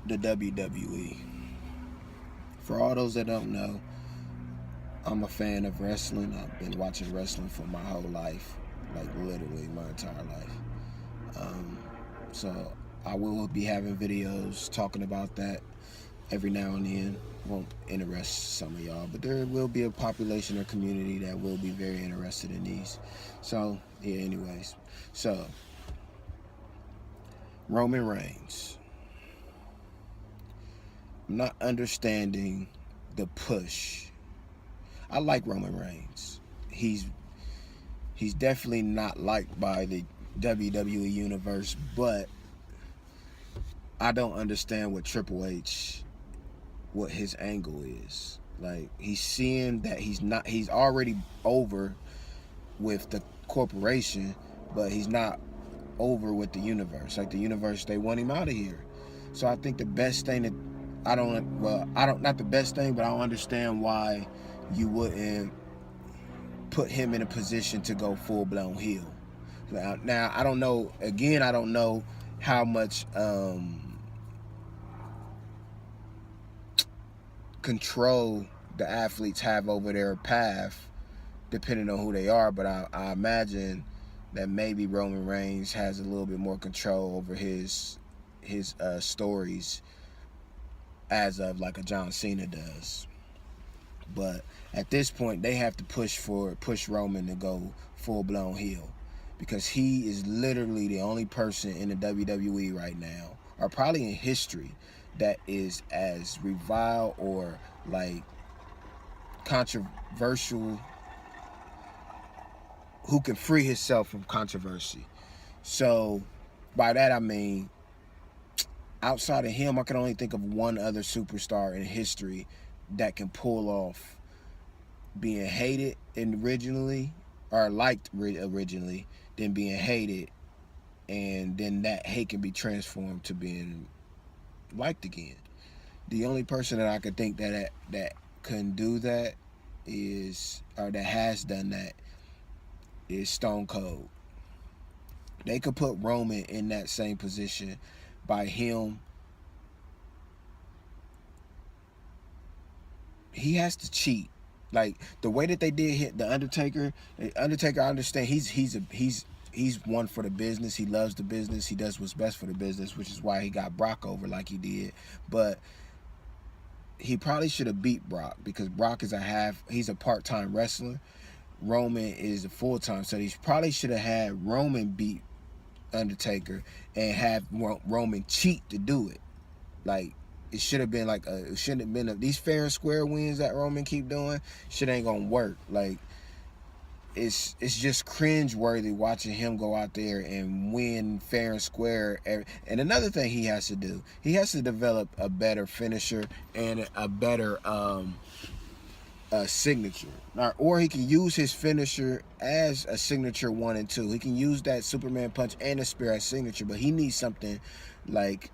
the WWE. For all those that don't know, I'm a fan of wrestling. I've been watching wrestling for my whole life, like literally my entire life. Um, so I will be having videos talking about that every now and then. Won't interest some of y'all, but there will be a population or community that will be very interested in these. So yeah, anyways. So Roman Reigns. I'm not understanding the push. I like Roman Reigns. He's he's definitely not liked by the WWE universe, but I don't understand what Triple H, what his angle is. Like, he's seeing that he's already over with the corporation, but he's not over with the universe. Like, the universe, they want him out of here. So I think the best thing that not the best thing, but I don't understand why you wouldn't put him in a position to go full blown heel. Now I don't know. Again, I don't know how much control the athletes have over their path, depending on who they are. But I imagine that maybe Roman Reigns has a little bit more control over his stories as of like a John Cena does. But at this point, they have to push Roman to go full blown heel, because he is literally the only person in the WWE right now, or probably in history, that is as reviled or like controversial, who can free himself from controversy. So by that I mean, outside of him, I can only think of one other superstar in history that can pull off being hated originally, or liked originally, then being hated, and then that hate can be transformed to being liked again. The only person that I could think that can do that is, or that has done that, is Stone Cold. They could put Roman in that same position by him. He has to cheat, like the way that they did hit the Undertaker. Undertaker, I understand he's one for the business. He loves the business. He does what's best for the business, which is why he got Brock over like he did. But he probably should have beat Brock, because Brock is he's a part-time wrestler. Roman is a full-time, so he probably should have had Roman beat Undertaker and have Roman cheat to do it. Like, it should have been like it shouldn't have been these fair and square wins that Roman keep doing. Shit ain't gonna work. Like, it's just cringe worthy watching him go out there and win fair and square. And another thing he has to do, he has to develop a better finisher and a better signature. Or he can use his finisher as a signature 1 and 2. He can use that Superman punch and a spear as signature, but he needs something like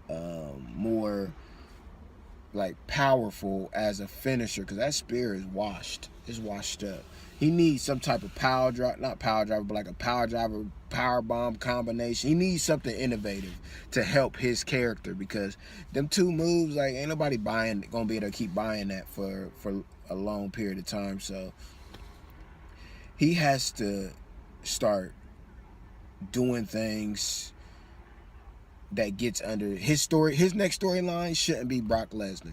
more like powerful as a finisher, because that spear is washed. It's washed up. He needs some type of power drive, not power driver, but like a power driver, power bomb combination. He needs something innovative to help his character, because them two moves, like, ain't nobody gonna be able to keep buying that for a long period of time. So he has to start doing things that gets under his story. His next storyline shouldn't be Brock Lesnar.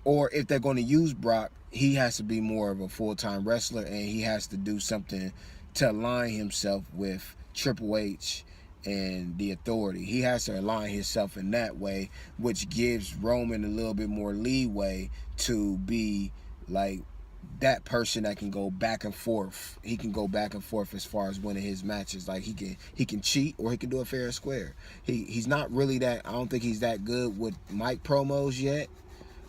Or if they're going to use Brock, he has to be more of a full-time wrestler, and he has to do something to align himself with Triple H and the Authority. He has to align himself in that way, which gives Roman a little bit more leeway to be like that person that can go back and forth. He can go back and forth as far as winning his matches. Like, he can cheat, or he can do it fair and square. He's not really that. I don't think he's that good with mic promos yet.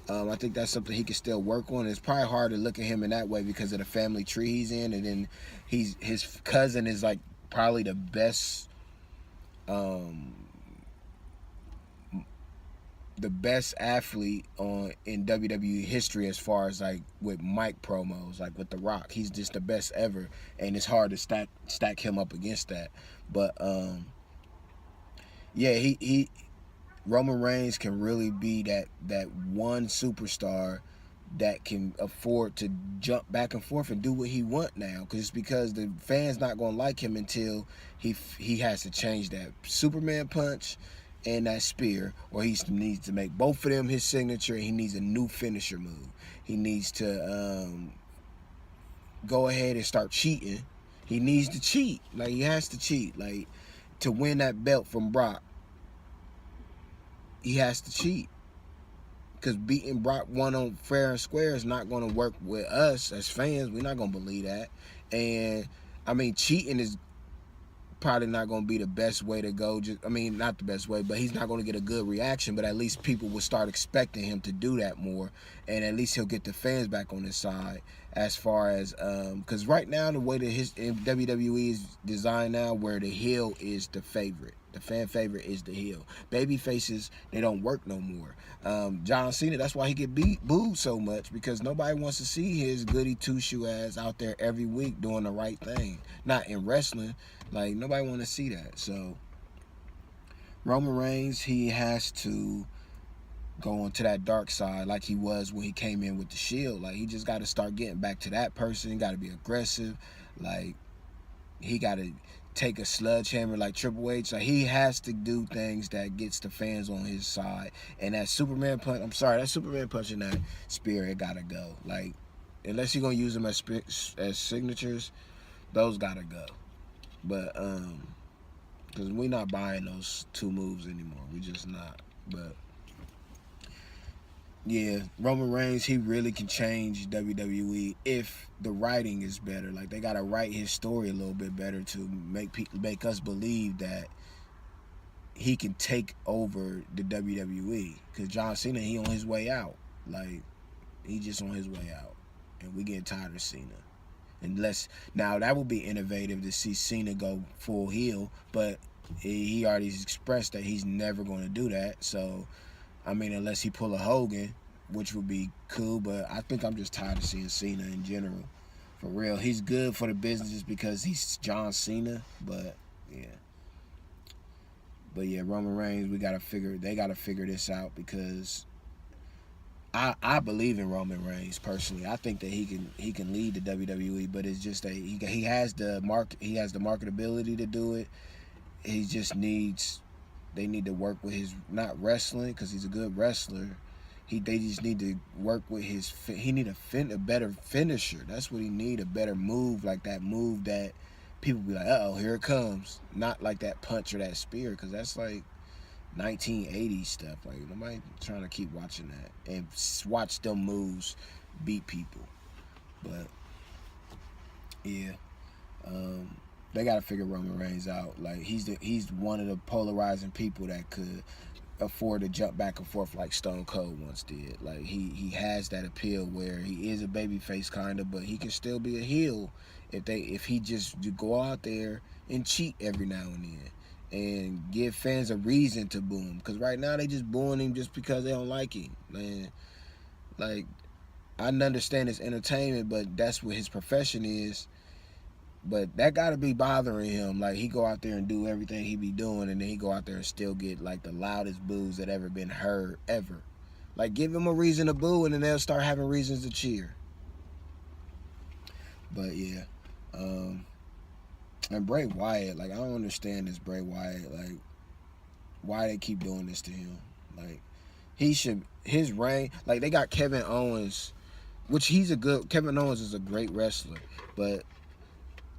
I think that's something he can still work on. It's probably hard to look at him in that way because of the family tree he's in, and then his cousin is like probably the best athlete in WWE history as far as like with mic promos, like with The Rock. He's just the best ever, and it's hard to stack him up against that. But yeah, he Roman Reigns can really be that one superstar that can afford to jump back and forth and do what he want now, because it's because the fans not gonna like him until he has to change that Superman punch and that spear, or he needs to make both of them his signature, and he needs a new finisher move. He needs to go ahead and start cheating. He needs to cheat. Like, he has to cheat. Like, to win that belt from Brock, he has to cheat. Because beating Brock one on fair and square is not going to work with us as fans. We're not going to believe that. And, I mean, cheating is probably not going to be the best way to go. Not the best way, but he's not going to get a good reaction. But at least people will start expecting him to do that more, and at least he'll get the fans back on his side. As far as because right now the way that his WWE is designed now, where the heel is the favorite, the fan favorite is the heel. Baby faces, they don't work no more. John Cena, that's why he get booed so much, because nobody wants to see his goody two shoe ass out there every week doing the right thing. Not in wrestling. Like, nobody want to see that. So Roman Reigns, he has to go onto that dark side like he was when he came in with the Shield. Like, he just got to start getting back to that person. He got to be aggressive. Like, he got to take a sledgehammer like Triple H. Like, he has to do things that gets the fans on his side. And that Superman punch, that Superman punch and that spear, it got to go. Like, unless you're going to use them as signatures, those got to go. But because we're not buying those two moves anymore. We just not. But yeah, Roman Reigns, he really can change WWE if the writing is better. Like, they gotta write his story a little bit better to make us believe that he can take over the WWE. Because John Cena, he on his way out. Like, he just on his way out, and we getting tired of Cena. Unless, now that would be innovative to see Cena go full heel, but he already expressed that he's never going to do that. So, I mean, unless he pull a Hogan, which would be cool, but I think I'm just tired of seeing Cena in general. For real, he's good for the business just because he's John Cena, but yeah. But yeah, Roman Reigns, they gotta figure this out, because I believe in Roman Reigns personally. I think that he can lead the WWE, but it's just that he has the marketability to do it. He just they need to work with his, not wrestling, because he's a good wrestler. They just need to work with his. He need a better finisher. That's what he need, a better move, like that move that people be like, uh oh, here it comes. Not like that punch or that spear, because that's like 1980s stuff. Like, nobody trying to keep watching that and watch them moves beat people. But yeah, they got to figure Roman Reigns out. Like, he's one of the polarizing people that could afford to jump back and forth like Stone Cold once did. Like, he has that appeal where he is a babyface kind of, but he can still be a heel if he just go out there and cheat every now and then and give fans a reason to boo him. Because right now they just booing him just because they don't like him, man. Like, I understand it's entertainment, but that's what his profession is. But that gotta be bothering him. Like, he go out there and do everything he be doing, and then he go out there and still get like the loudest boos that ever been heard ever. Like, give him a reason to boo, and then they'll start having reasons to cheer. But yeah, and Bray Wyatt, like, I don't understand this Bray Wyatt. Like, why they keep doing this to him? Like, his reign. Like, they got Kevin Owens, which Kevin Owens is a great wrestler, but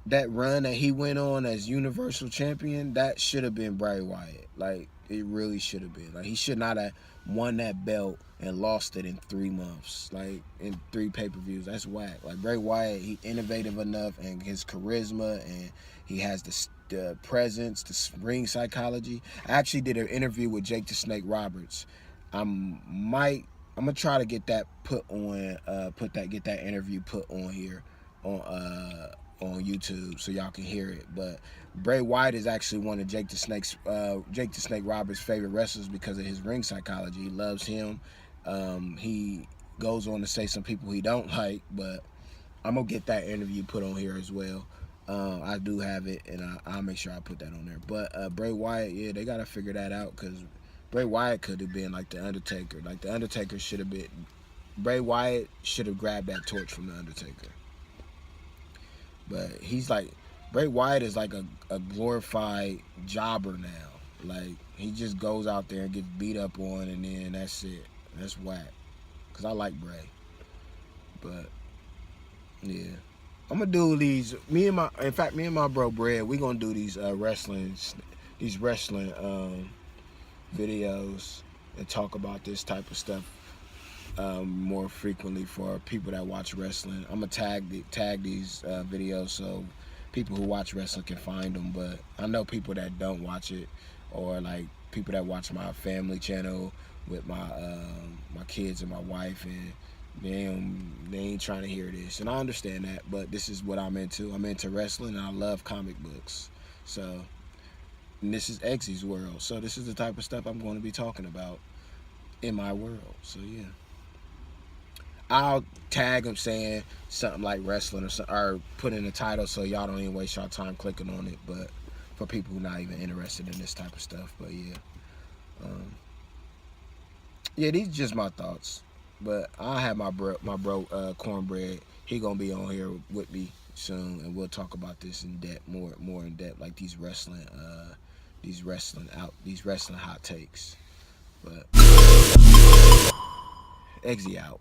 that run that he went on as Universal Champion, that should have been Bray Wyatt. Like, it really should have been. Like, he should not have won that belt and lost it in 3 months. Like, in 3 pay-per-views. That's whack. Like, Bray Wyatt, he innovative enough, and his charisma, and he has the presence, the ring psychology. I actually did an interview with Jake the Snake Roberts. I'm gonna try to get that get that interview put on here on YouTube so y'all can hear it. But Bray Wyatt is actually one of Jake the Snake Roberts' favorite wrestlers because of his ring psychology. He loves him. He goes on to say some people he don't like, but I'm gonna get that interview put on here as well. I do have it, and I'll make sure I put that on there. But Bray Wyatt, yeah, they gotta figure that out, because Bray Wyatt could have been like the Undertaker. Like the Undertaker should have been. Bray Wyatt should have grabbed that torch from the Undertaker. But he's like, Bray Wyatt is like a glorified jobber now. Like he just goes out there and gets beat up on, and then that's it. That's whack. Cause I like Bray, but yeah, I'm gonna do these. Me and my bro Brad, we gonna do these wrestling videos and talk about this type of stuff more frequently for people that watch wrestling. I'm gonna tag these videos so people who watch wrestling can find them. But I know people that don't watch it, or like people that watch my family channel with my kids and my wife, and they ain't trying to hear this, and I understand that. But this is what I'm into. I'm into wrestling, and I love comic books. So, and this is Exy's world. So this is the type of stuff I'm going to be talking about in my world. So yeah. I'll tag them saying something like wrestling or put in the title so y'all don't even waste y'all time clicking on it. But for people who not even interested in this type of stuff, but yeah, yeah, these are just my thoughts. But I have my bro Cornbread. He gonna be on here with me soon, and we'll talk about this in depth, more in depth, like these wrestling hot takes. But Exy out.